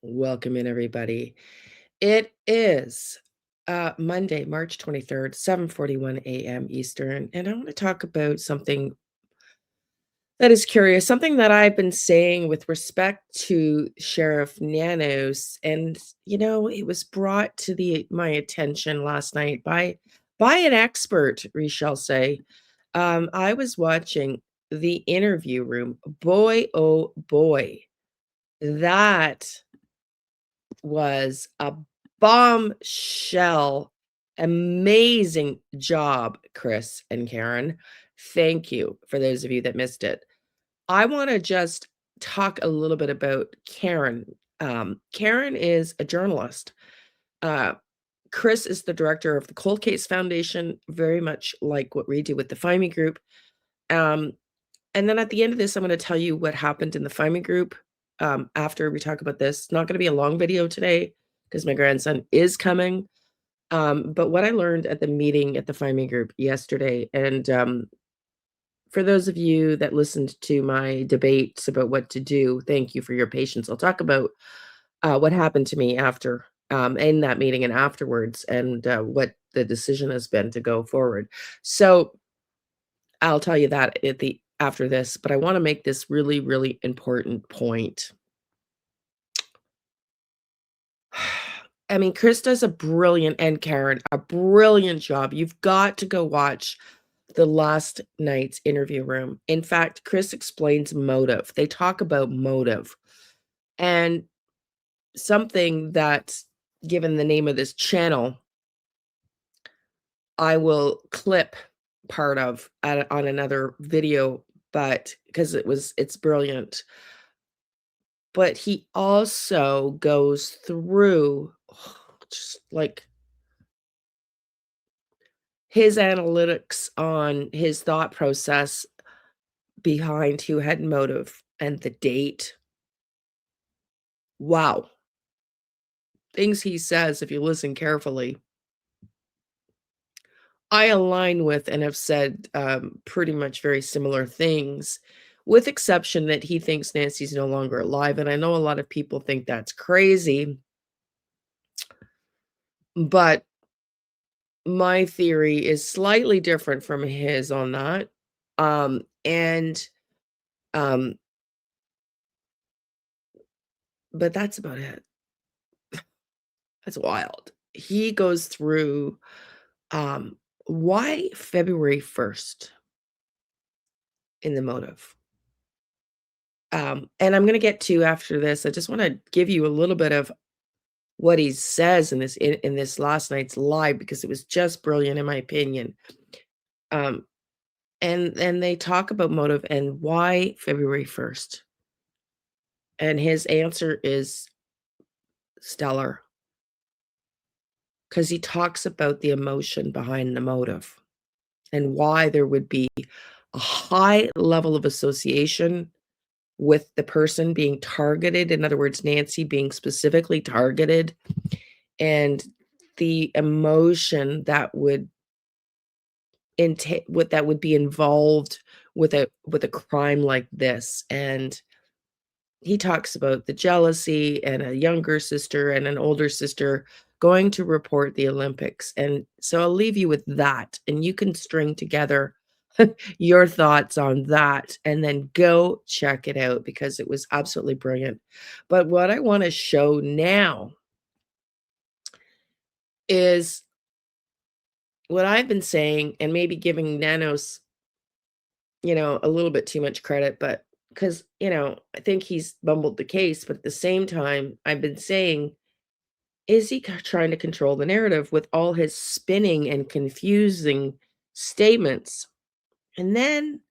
Welcome in, everybody. It is Monday, March 23rd, 7:41 a.m. Eastern, and I want to talk about something that is curious, something that I've been saying with respect to Sheriff Nanos, and it was brought to the my attention last night by an expert, we shall say. I was watching the interview room. Boy, oh boy, that was a bombshell. Amazing job, Chris and Karen. Thank you for those of you that missed it. I want to just talk a little bit about Karen. Karen is a journalist. Uh, Chris is the director of the Cold Case Foundation, very much like what we do with the FIME group. Um, and then at the end of this, I'm going to tell you what happened in the FIME group after we talk about this. It's not going to be a long video today because my grandson is coming. But what I learned at the meeting at the FIME group yesterday, and for those of you that listened to my debates about what to do, thank you for your patience. I'll talk about what happened to me after in that meeting and afterwards, and what the decision has been to go forward. So I'll tell you that after this, but I want to make this really, really important point. I mean, Chris does a brilliant, and Karen, a brilliant job. You've got to go watch the last night's interview room. In fact, Chris explains motive. They talk about motive. And something that, given the name of this channel, I will clip part of on another video, but because it's brilliant. But he also goes through just like his analytics on his thought process behind who had motive and the date. Wow. Things he says, if you listen carefully, I align with and have said pretty much very similar things, with exception that he thinks Nancy's no longer alive. And I know a lot of people think that's crazy, but my theory is slightly different from his on that. And but that's about it. That's wild. He goes through why February 1st in the motive. And I'm going to get to after this. I just want to give you a little bit of what he says in this last night's live, because it was just brilliant in my opinion. And they talk about motive and why February 1st. And his answer is stellar, because he talks about the emotion behind the motive and why there would be a high level of association with the person being targeted. In other words, Nancy being specifically targeted, and the emotion that would be involved with a crime like this. And he talks about the jealousy and a younger sister and an older sister going to report the Olympics. And so I'll leave you with that, and you can string together your thoughts on that and then go check it out, because it was absolutely brilliant. But what I want to show now is what I've been saying, and maybe giving Nanos, a little bit too much credit, but because, I think he's bumbled the case. But at the same time, I've been saying, is he trying to control the narrative with all his spinning and confusing statements? And then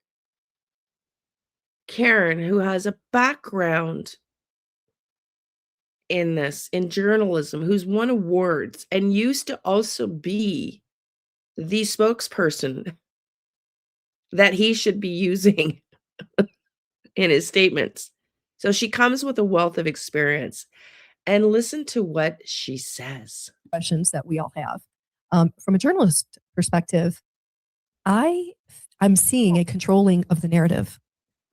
Karen, who has a background in journalism, who's won awards and used to also be the spokesperson that he should be using in his statements. So she comes with a wealth of experience. And listen to what she says. Questions that we all have. From a journalist perspective, I'm seeing a controlling of the narrative.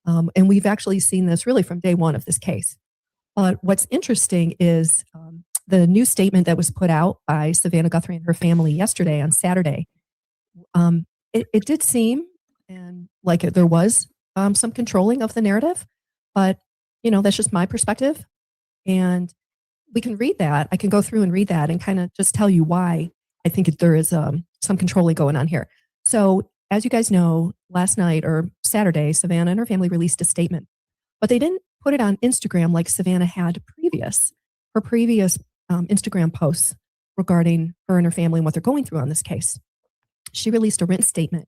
And we've actually seen this really from day one of this case. But what's interesting is the new statement that was put out by Savannah Guthrie and her family yesterday on Saturday. It did seem and like there was some controlling of the narrative, but that's just my perspective. And we can read that. I can go through and read that and kind of just tell you why I think there is some controlling going on here. So, as you guys know, last night or Saturday, Savannah and her family released a statement, but they didn't put it on Instagram like Savannah had her previous Instagram posts regarding her and her family and what they're going through on this case. She released a written statement,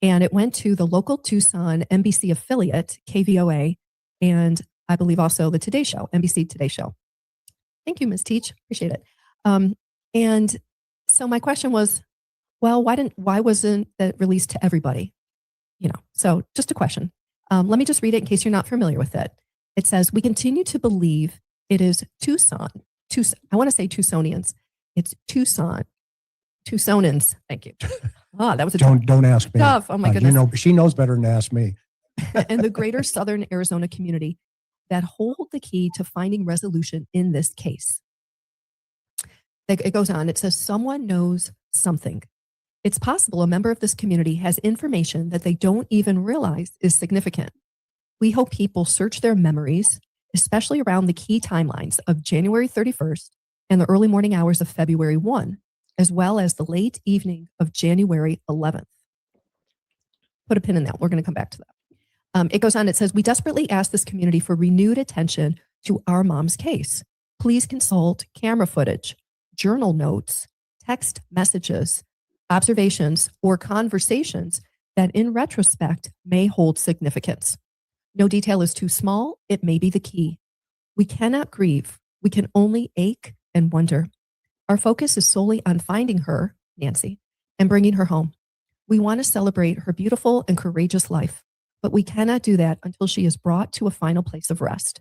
and it went to the local Tucson NBC affiliate, KVOA, and I believe also the Today Show, NBC Today Show. Thank you, Ms. Teach. Appreciate it. And so my question was, well, why wasn't that released to everybody? So just a question. Let me just read it in case you're not familiar with it. It says, we continue to believe it is Tucson. I want to say Tucsonians. It's Tucson. Tucsonans. Thank you. That was a don't ask me. Tough. Oh my goodness. She knows better than to ask me. And the greater Southern Arizona community that hold the key to finding resolution in this case. It goes on. It says, someone knows something. It's possible a member of this community has information that they don't even realize is significant. We hope people search their memories, especially around the key timelines of January 31st and the early morning hours of February 1, as well as the late evening of January 11th. Put a pin in that. We're going to come back to that. It goes on. It says, we desperately ask this community for renewed attention to our mom's case. Please consult camera footage, journal notes, text messages, observations, or conversations that in retrospect may hold significance. No detail is too small. It may be the key. We cannot grieve. We can only ache and wonder. Our focus is solely on finding her, Nancy, and bringing her home. We want to celebrate her beautiful and courageous life, but we cannot do that until she is brought to a final place of rest.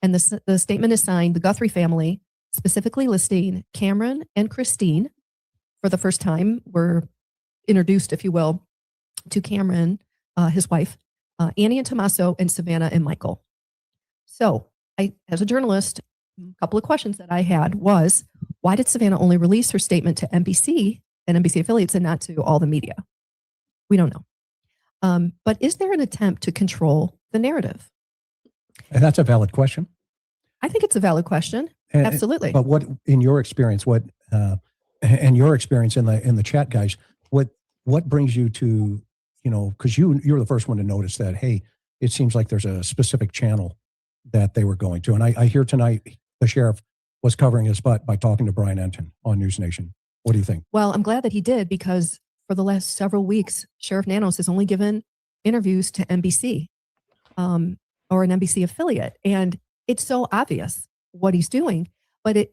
And the statement is signed, the Guthrie family, specifically listing Cameron and Christine. For the first time, were introduced, if you will, to Cameron, his wife, Annie and Tommaso, and Savannah and Michael. So as a journalist, a couple of questions that I had was, why did Savannah only release her statement to NBC and NBC affiliates and not to all the media? We don't know. But is there an attempt to control the narrative? And that's a valid question. I think it's a valid question. Absolutely. But what, in your experience, and your experience in the chat, guys, what brings you to, because you're the first one to notice that, hey, it seems like there's a specific channel that they were going to. And I hear tonight the sheriff was covering his butt by talking to Brian Enton on News Nation. What do you think? Well, I'm glad that he did, because for the last several weeks, Sheriff Nanos has only given interviews to NBC or an NBC affiliate. And it's so obvious what he's doing. But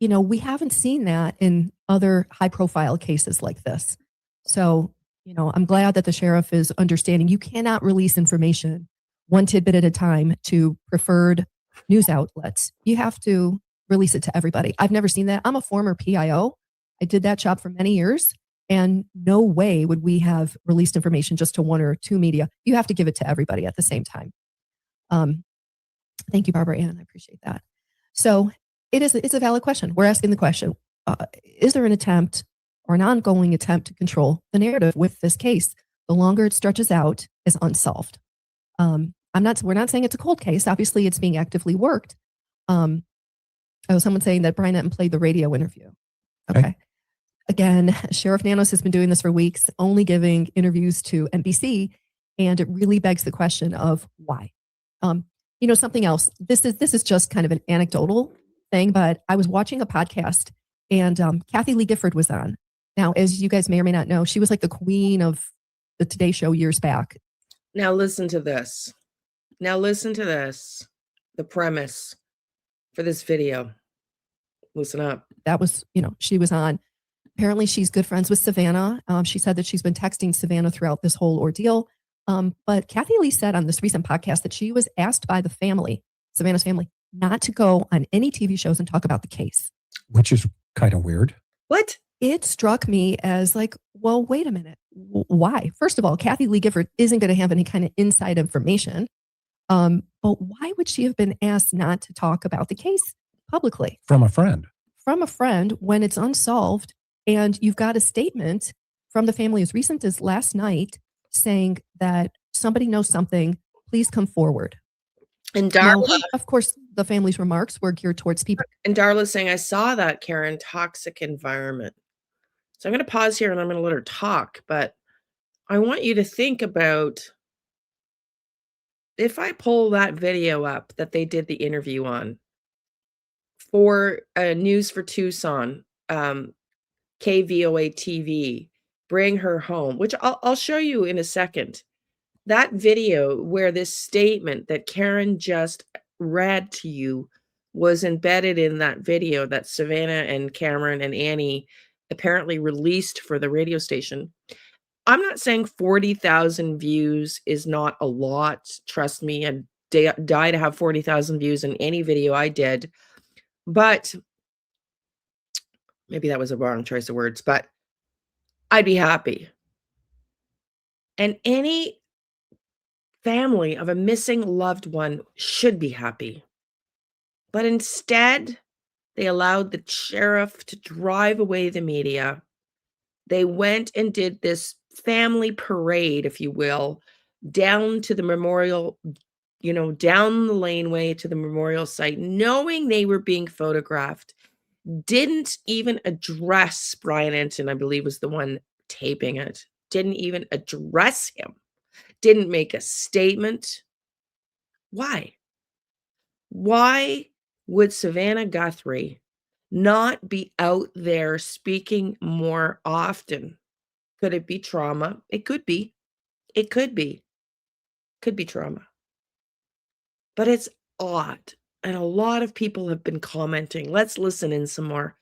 we haven't seen that in other high profile cases like this. So, I'm glad that the sheriff is understanding you cannot release information one tidbit at a time to preferred news outlets. You have to release it to everybody. I've never seen that. I'm a former PIO. I did that job for many years, and no way would we have released information just to one or two media. You have to give it to everybody at the same time. Thank you, Barbara Ann. I appreciate that. So it's a valid question. We're asking the question, is there an attempt or an ongoing attempt to control the narrative with this case? The longer it stretches out is unsolved. We're not saying it's a cold case. Obviously, it's being actively worked. Someone saying that Brian Enton played the radio interview. Okay. Again, Sheriff Nanos has been doing this for weeks, only giving interviews to NBC, and it really begs the question of why. Something else. This is just kind of an anecdotal thing, but I was watching a podcast, and Kathy Lee Gifford was on. Now, as you guys may or may not know, she was like the queen of the Today Show years back. Now listen to this. The premise for this video. Listen up. That was, she was on. Apparently, she's good friends with Savannah. She said that she's been texting Savannah throughout this whole ordeal. But Kathy Lee said on this recent podcast that she was asked by the family, Savannah's family, not to go on any TV shows and talk about the case. Which is kind of weird. What? It struck me as like, well, wait a minute. Why? First of all, Kathy Lee Gifford isn't going to have any kind of inside information. But why would she have been asked not to talk about the case publicly From a friend. from a friend when it's unsolved? And you've got a statement from the family as recent as last night saying that somebody knows something, please come forward. And Now, Darla, of course, the family's remarks were geared towards people. and Darla's saying, I saw that, Karen, toxic environment. So I'm going to pause here and I'm going to let her talk, but I want you to think about, if I pull that video up that they did the interview on for News for Tucson, KVOA TV, Bring Her Home, which I'll show you in a second. That video where this statement that Karen just read to you was embedded in that video that Savannah and Cameron and Annie apparently released for the radio station. I'm not saying 40,000 views is not a lot. Trust me, I'd die to have 40,000 views in any video I did. But maybe that was a wrong choice of words, but I'd be happy. And any family of a missing loved one should be happy. But instead, they allowed the sheriff to drive away the media. They went and did this family parade, if you will, down to the memorial, down the laneway to the memorial site, knowing they were being photographed. Didn't even address Brian Ensign, I believe was the one taping it. Didn't even address him. Didn't make a statement. Why? Why would Savannah Guthrie not be out there speaking more often? Could it be trauma? It could be. It could be. Could be trauma. But it's odd. And a lot of people have been commenting. Let's listen in some more.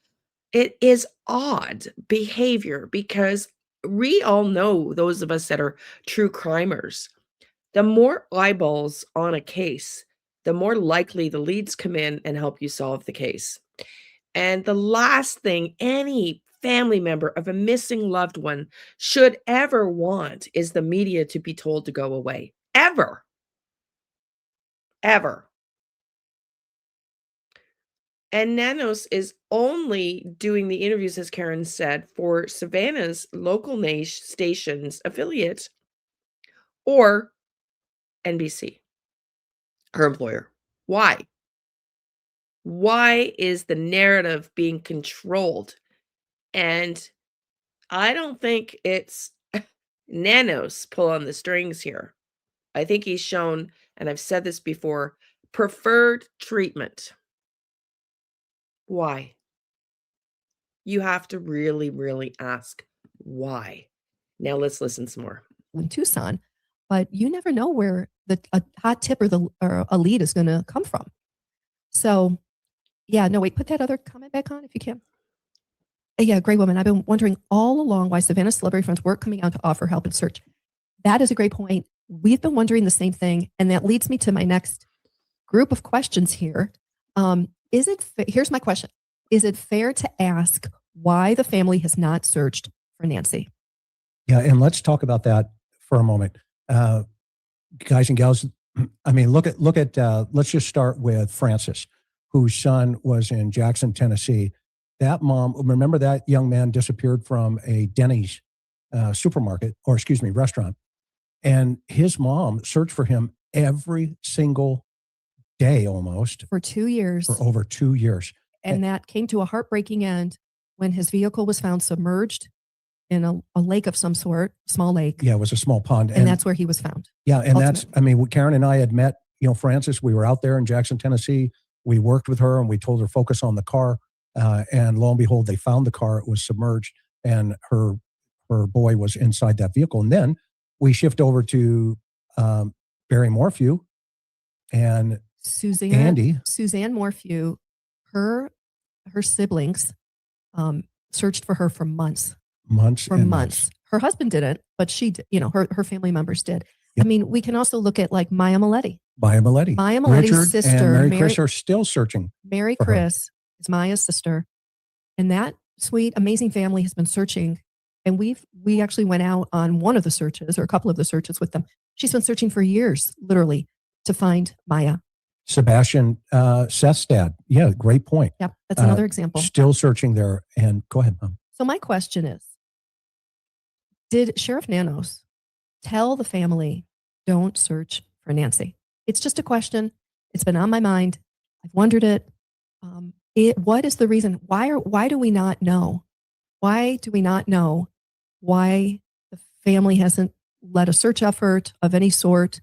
It is odd behavior because we all know, those of us that are true crimers, the more eyeballs on a case, the more likely the leads come in and help you solve the case. And the last thing any family member of a missing loved one should ever want is the media to be told to go away. Ever. Ever. And Nanos is only doing the interviews, as Karen said, for Savannah's local station's affiliate or NBC, her employer. Why? Why is the narrative being controlled? And I don't think it's Nanos pulling the strings here. I think he's shown, and I've said this before, preferred treatment. Why? You have to really, really ask why. Now let's listen some more. In Tucson, but you never know where a hot tip or a lead is going to come from. So, yeah, no, wait, put that other comment back on if you can. Yeah, great woman. I've been wondering all along why Savannah's celebrity friends weren't coming out to offer help and search. That is a great point. We've been wondering the same thing, and that leads me to my next group of questions here. Here's my question. Is it fair to ask why the family has not searched for Nancy? Yeah, and let's talk about that for a moment. Guys and gals, I mean, look at let's just start with Francis, whose son was in Jackson, Tennessee. That mom, remember that young man disappeared from a Denny's restaurant. And his mom searched for him every single day almost. For 2 years. For over 2 years. And that came to a heartbreaking end when his vehicle was found submerged in a lake of some sort, small lake. Yeah, it was a small pond. And that's where he was found. Yeah, and ultimately. Karen and I had met, Frances. We were out there in Jackson, Tennessee. We worked with her and we told her focus on the car. And lo and behold, they found the car. It was submerged and her boy was inside that vehicle. And then we shift over to Barry Morphew and Andy. Suzanne Morphew, her siblings searched for her for months. Months. Her husband didn't, but she did, her family members did. Yep. I mean, we can also look at like Maya Maletti. Maya Maletti's Richard sister. And Mary Chris are still searching. Mary Chris is Maya's sister. And that sweet, amazing family has been searching. And we actually went out on one of the searches or a couple of the searches with them. She's been searching for years, literally. to find Maya. Sebastian, Seth's dad. Yeah, great point. Yep, that's another example. Still searching there. And go ahead, Mom. So my question is, did Sheriff Nanos tell the family, don't search for Nancy? It's just a question. It's been on my mind. I've wondered it. What is the reason? Why do we not know? Why do we not know why the family hasn't led a search effort of any sort?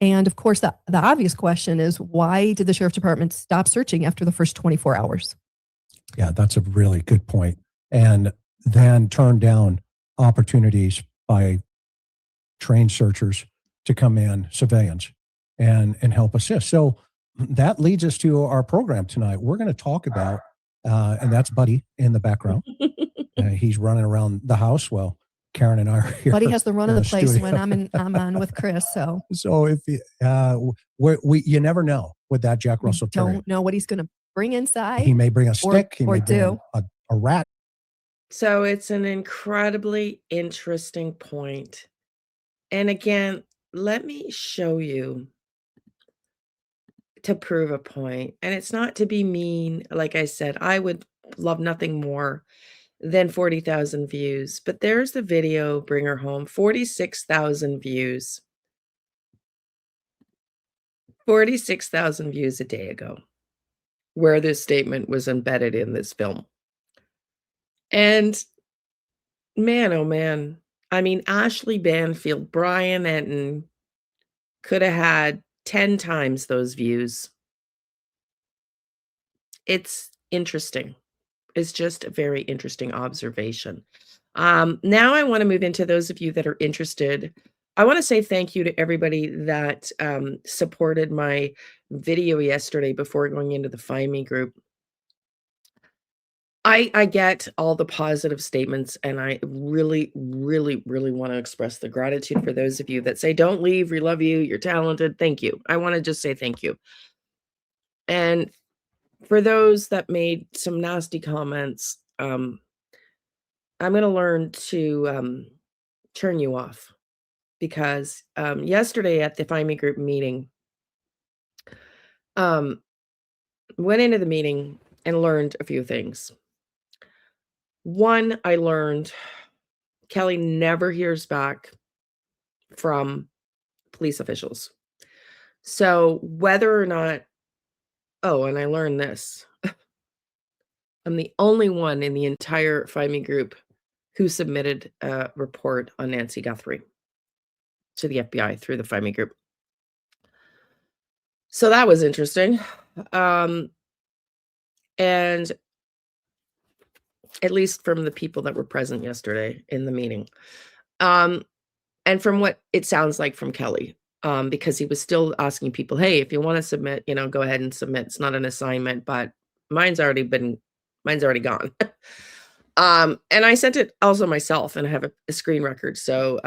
And of course, the obvious question is, why did the sheriff's department stop searching after the first 24 hours? Yeah, that's a really good point. And then turn down opportunities by trained searchers to come in, civilians, and help assist. So that leads us to our program tonight. We're going to talk about, and that's Buddy in the background. He's running around the house while Karen and I are here. Buddy has the run of the place studio. when I'm on with Chris. So if you never know with that Jack Russell Terrier. Don't know what he's going to bring inside. He may bring a stick. He may bring a rat. So it's an incredibly interesting point. And again, let me show you to prove a point. And it's not to be mean. Like I said, I would love nothing more than 40,000 views. But there's the video, bring her home, 46,000 views. 46,000 views a day ago, where this statement was embedded in this film. And man, oh man, I mean, Ashley Banfield, Brian Enton could have had 10 times those views. It's interesting. It's just a very interesting observation. Now I want to move into those of you that are interested. I want to say thank you to everybody that supported my video yesterday before going into the Find Me group. I get all the positive statements, and I really, really, really want to express the gratitude for those of you that say, don't leave, we love you, you're talented. Thank you. I want to just say thank you. And for those that made some nasty comments, I'm going to learn to turn you off, because yesterday at the Find Me group meeting, went into the meeting and learned a few things. One, I learned Kelly never hears back from police officials. So whether or not, and I learned this, I'm the only one in the entire Find Me group who submitted a report on Nancy Guthrie to the FBI through the Find Me group. So that was interesting. And at least from the people that were present yesterday in the meeting. And from what it sounds like from Kelly, because he was still asking people, hey, if you want to submit, go ahead and submit. It's not an assignment, but mine's already gone. And I sent it also myself, and I have a screen record. So,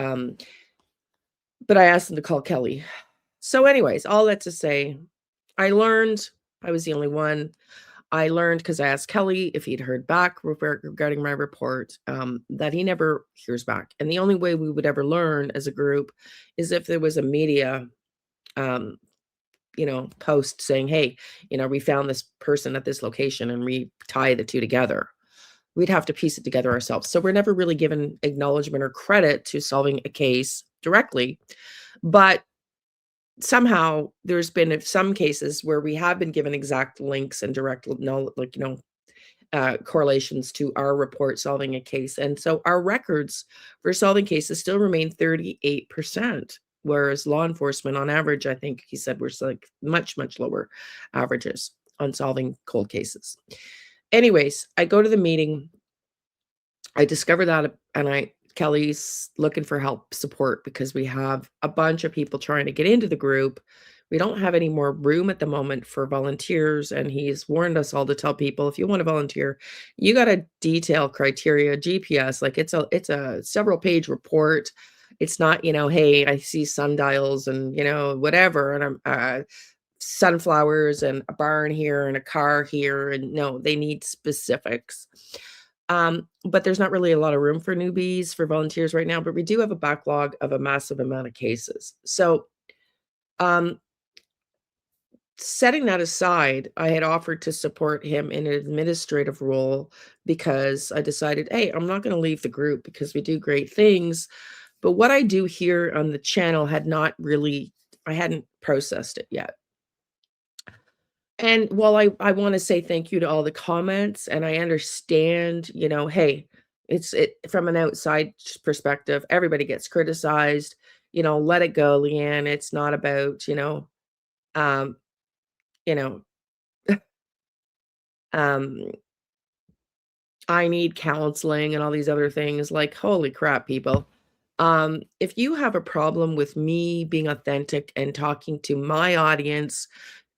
but I asked him to call Kelly. So anyways, all that to say, I learned I was the only one. I learned, because I asked Kelly if he'd heard back regarding my report, that he never hears back. And the only way we would ever learn as a group is if there was a media, post saying, hey, we found this person at this location, and we tie the two together. We'd have to piece it together ourselves. So we're never really given acknowledgement or credit to solving a case directly. But somehow there's been some cases where we have been given exact links and direct correlations to our report solving a case. And so our records for solving cases still remain 38%, whereas law enforcement on average, I think he said, we're like much, much lower averages on solving cold cases. Anyways, I go to the meeting. I discover that, and Kelly's looking for help, support, because we have a bunch of people trying to get into the group. We don't have any more room at the moment for volunteers, and he's warned us all to tell people, if you want to volunteer, you got to detail criteria, GPS. Like it's a several page report. It's not, hey, I see sundials and whatever, and I'm sunflowers and a barn here and a car here, and no, they need specifics. But there's not really a lot of room for newbies, for volunteers right now, but we do have a backlog of a massive amount of cases. So setting that aside, I had offered to support him in an administrative role because I decided, hey, I'm not going to leave the group because we do great things. But what I do here on the channel had not really, I hadn't processed it yet. And while I want to say thank you to all the comments, and I understand, hey, it from an outside perspective, everybody gets criticized, let it go, Liane. It's not about, um, you know, um, I need counseling and all these other things. Like, holy crap, people. If you have a problem with me being authentic and talking to my audience,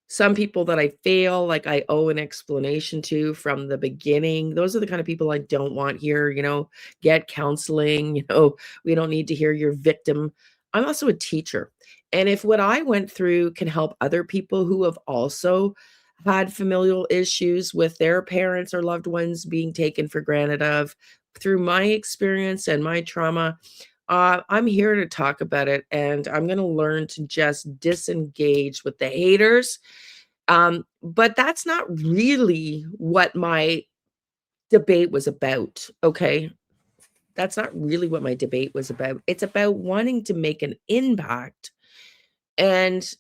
some people that I feel like I owe an explanation to from the beginning, those are the kind of people I don't want here, get counseling, we don't need to hear your victim. I'm also a teacher. And if what I went through can help other people who have also had familial issues with their parents or loved ones being taken for granted of through my experience and my trauma, I'm here to talk about it, and I'm going to learn to just disengage with the haters. But that's not really what my debate was about. Okay. That's not really what my debate was about. It's about wanting to make an impact and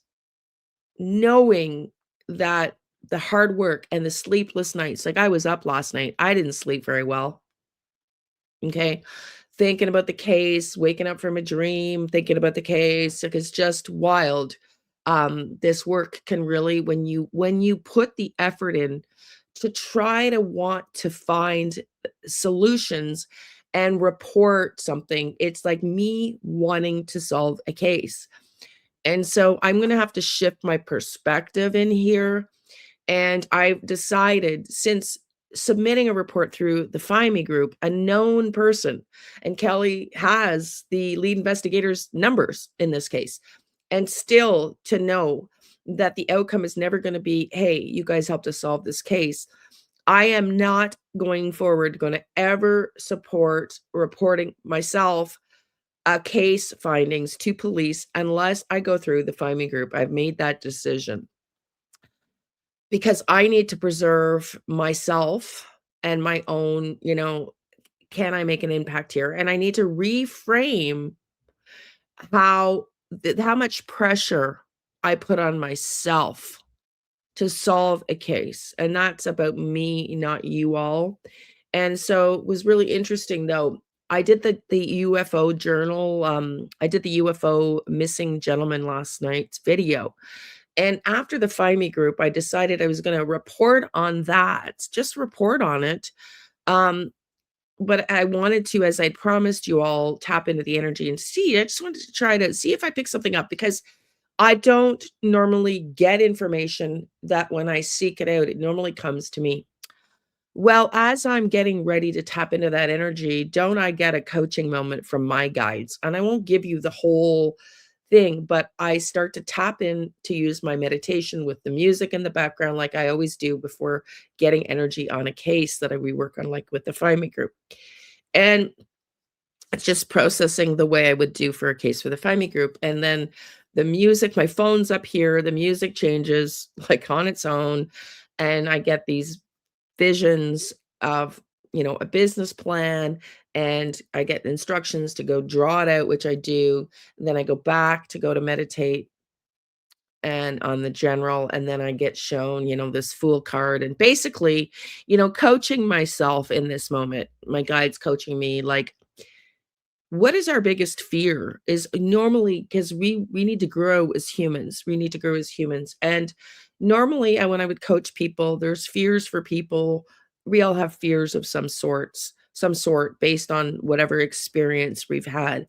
knowing that the hard work and the sleepless nights, like I was up last night, I didn't sleep very well. Okay. Thinking about the case, waking up from a dream, thinking about the case, like it's just wild. This work can really, when you put the effort in to try to want to find solutions and report something, it's like me wanting to solve a case. And so I'm going to have to shift my perspective in here. And I've decided, since submitting a report through the Find Me group, a known person, and Kelly has the lead investigator's numbers in this case, and still to know that the outcome is never going to be, hey, you guys helped us solve this case. I am not going forward going to ever support reporting myself case findings to police unless I go through the Find Me group. I've made that decision because I need to preserve myself and my own, can I make an impact here? And I need to reframe how much pressure I put on myself to solve a case. And that's about me, not you all. And so it was really interesting though. I did the UFO journal. I did the UFO missing gentleman last night's video. And after the Find Me group, I decided I was going to report on that, just report on it. Um, but I wanted to, as I promised you all, tap into the energy and see. I just wanted to try to see if I pick something up because I don't normally get information that when I seek it out, it normally comes to me. Well, as I'm getting ready to tap into that energy, don't I get a coaching moment from my guides? And I won't give you the whole thing, but I start to tap in to use my meditation with the music in the background, like I always do before getting energy on a case that we work on, like with the Find Me group. And it's just processing the way I would do for a case for the Find Me group. And then the music, my phone's up here, the music changes like on its own. And I get these visions of, a business plan, and I get instructions to go draw it out, which I do. And then I go back to go to meditate and on the general, and then I get shown, this fool card, and basically, coaching myself in this moment. My guide's coaching me like, what is our biggest fear is normally because we need to grow as humans. We need to grow as humans. And normally when I would coach people, there's fears for people. We all have fears of some sort based on whatever experience we've had.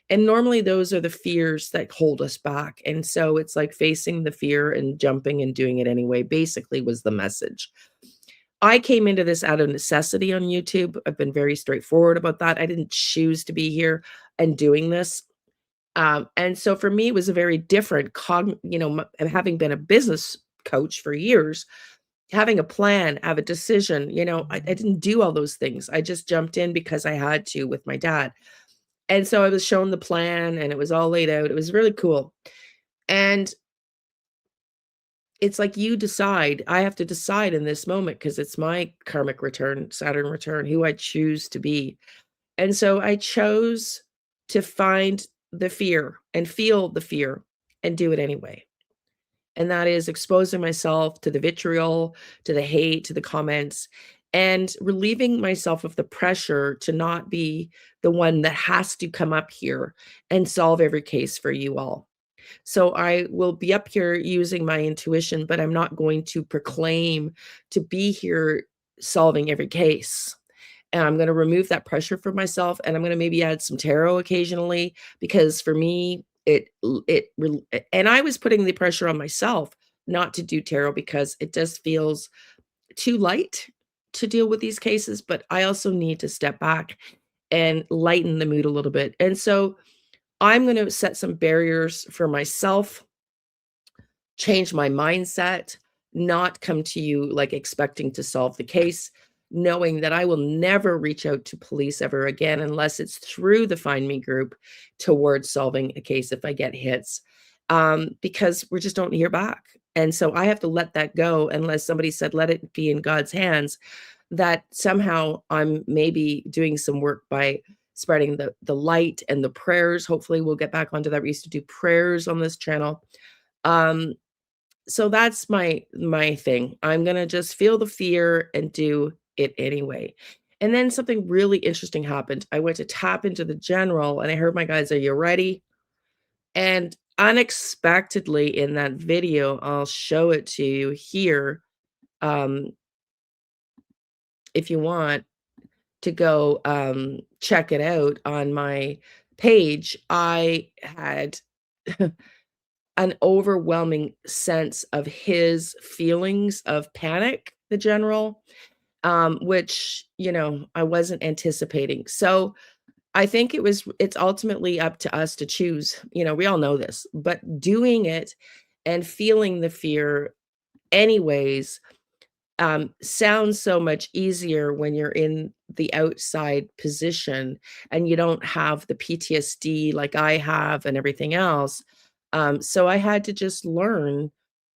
And normally those are the fears that hold us back. And so it's like facing the fear and jumping and doing it anyway, basically was the message. I came into this out of necessity on YouTube. I've been very straightforward about that. I didn't choose to be here and doing this. And so for me, it was a very different, having been a business coach for years, having a plan, have a decision, I didn't do all those things. I just jumped in because I had to with my dad. And so I was shown the plan and it was all laid out. It was really cool. And it's like you decide. I have to decide in this moment because it's my karmic return, Saturn return, who I choose to be. And so I chose to find the fear and feel the fear and do it anyway. And that is exposing myself to the vitriol, to the hate, to the comments, and relieving myself of the pressure to not be the one that has to come up here and solve every case for you all. So I will be up here using my intuition, but I'm not going to proclaim to be here solving every case. And I'm going to remove that pressure from myself, and I'm going to maybe add some tarot occasionally, because for me and I was putting the pressure on myself not to do tarot because it just feels too light to deal with these cases, but I also need to step back and lighten the mood a little bit. And so I'm going to set some barriers for myself, change my mindset, not come to you like expecting to solve the case, knowing that I will never reach out to police ever again unless it's through the Find Me group towards solving a case if I get hits, because we just don't hear back. And so I have to let that go unless somebody said, let it be in God's hands, that somehow I'm maybe doing some work by spreading the light and the prayers. Hopefully we'll get back onto that. We used to do prayers on this channel. So that's my thing. I'm gonna just feel the fear and do it anyway. And then something really interesting happened. I went to tap into the general and I heard my guys, "Are you ready?" And unexpectedly in that video, I'll show it to you here, um, if you want to go check it out on my page. I had an overwhelming sense of his feelings of panic, the general, which, I wasn't anticipating. So I think it's ultimately up to us to choose. We all know this, but doing it and feeling the fear anyways sounds so much easier when you're in the outside position and you don't have the PTSD like I have and everything else. So I had to just learn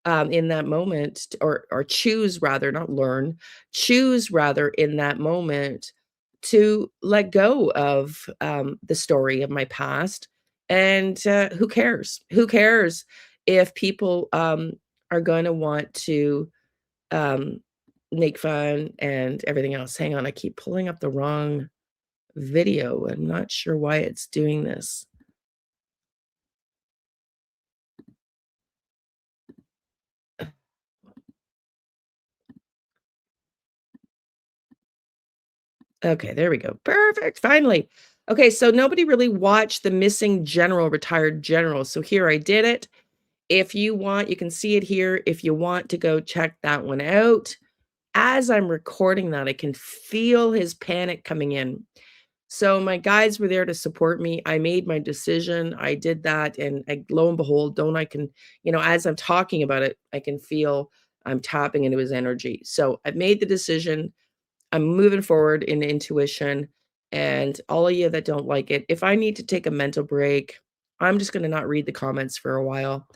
in that moment, or choose rather, not learn, choose rather in that moment to let go of the story of my past. And who cares? Who cares if people are going to want to um, make fun and everything else. Hang on, I keep pulling up the wrong video. I'm not sure why it's doing this. Okay, there we go. Perfect, finally. Okay, so nobody really watched the missing general, retired general. So here I did it. If you want, you can see it here. If you want to go check that one out. As I'm recording that, I can feel his panic coming in. So my guys were there to support me. I made my decision. I did that, and lo and behold, don't I can, as I'm talking about it, I can feel I'm tapping into his energy. So I've made the decision. I'm moving forward in intuition. And all of you that don't like it, if I need to take a mental break, I'm just going to not read the comments for a while.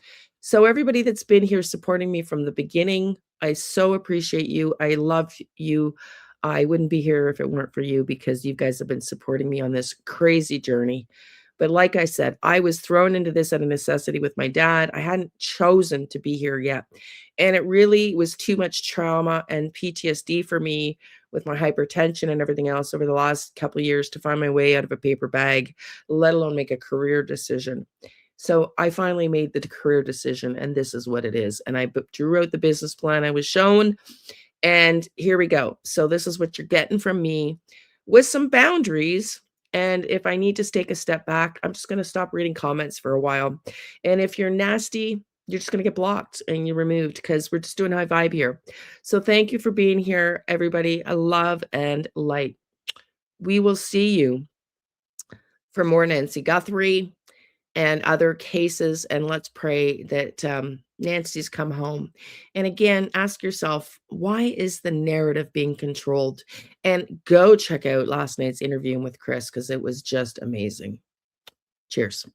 So everybody that's been here supporting me from the beginning, I so appreciate you. I love you. I wouldn't be here if it weren't for you, because you guys have been supporting me on this crazy journey. But like I said, I was thrown into this out of necessity with my dad. I hadn't chosen to be here yet. And it really was too much trauma and PTSD for me with my hypertension and everything else over the last couple of years to find my way out of a paper bag, let alone make a career decision. So I finally made the career decision, and this is what it is. And I drew out the business plan I was shown, and here we go. So this is what you're getting from me, with some boundaries. And if I need to take a step back, I'm just going to stop reading comments for a while. And if you're nasty, you're just going to get blocked and you're removed, because we're just doing high vibe here. So thank you for being here, everybody. I love and light. We will see you for more Nancy Guthrie and other cases. And let's pray that Nancy's come home. And again, ask yourself, why is the narrative being controlled? And go check out last night's interview with Chris, because it was just amazing. Cheers.